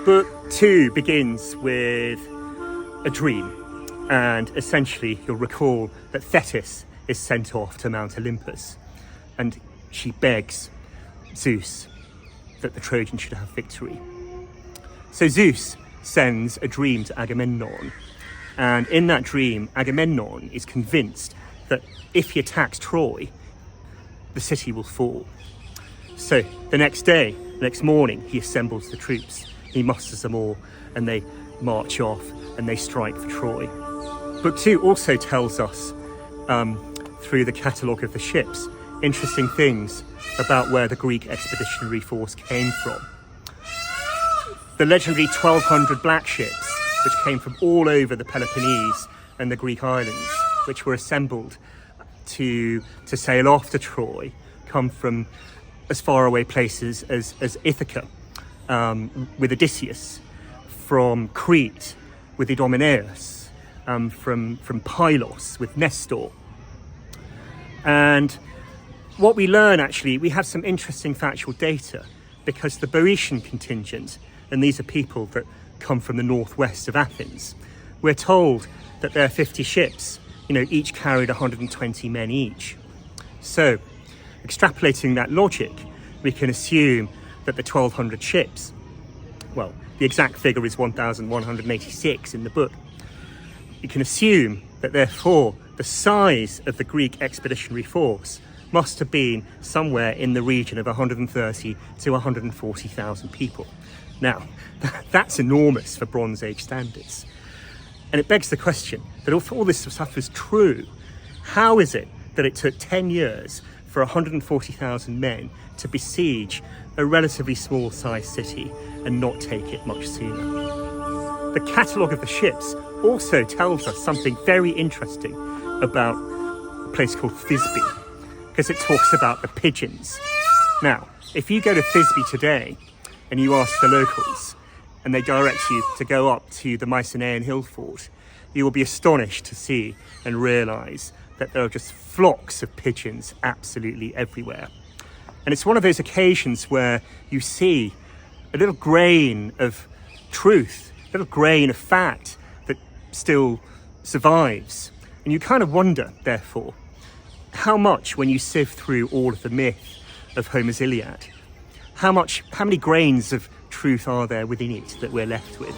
Book 2 begins with a dream, and essentially you'll recall that Thetis is sent off to Mount Olympus, and she begs Zeus that the Trojans should have victory. So Zeus sends a dream to Agamemnon, and in that dream Agamemnon is convinced that if he attacks Troy, the city will fall. So the next morning, he assembles the troops, he musters them all, and they march off and they strike for Troy. Book 2 also tells us, through the catalogue of the ships, interesting things about where the Greek expeditionary force came from. The legendary 1,200 black ships, which came from all over the Peloponnese and the Greek islands, which were assembled to sail off to Troy, come from as far away places as Ithaca, with Odysseus, from Crete with Idomeneus, from Pylos with Nestor. And what we learn, actually, we have some interesting factual data, because the Boeotian contingent, and these are people that come from the northwest of Athens, we're told that there are 50 ships, each carried 120 men each. So, extrapolating that logic, we can assume that the 1,200 ships, well, the exact figure is 1,186 in the book. You can assume that therefore the size of the Greek expeditionary force must have been somewhere in the region of 130 to 140,000 people. Now, that's enormous for Bronze Age standards. And it begs the question that if all this stuff is true, how is it that it took 10 years for 140,000 men to besiege a relatively small sized city and not take it much sooner? The catalogue of the ships also tells us something very interesting about a place called Thisbe, because it talks about the pigeons. Now, if you go to Thisbe today and you ask the locals, and they direct you to go up to the Mycenaean hill fort, you will be astonished to see and realise that there are just flocks of pigeons absolutely everywhere. And it's one of those occasions where you see a little grain of truth, a little grain of fact that still survives. And you kind of wonder, therefore, how much, when you sift through all of the myth of Homer's Iliad, how many grains of truth are there within it that we're left with?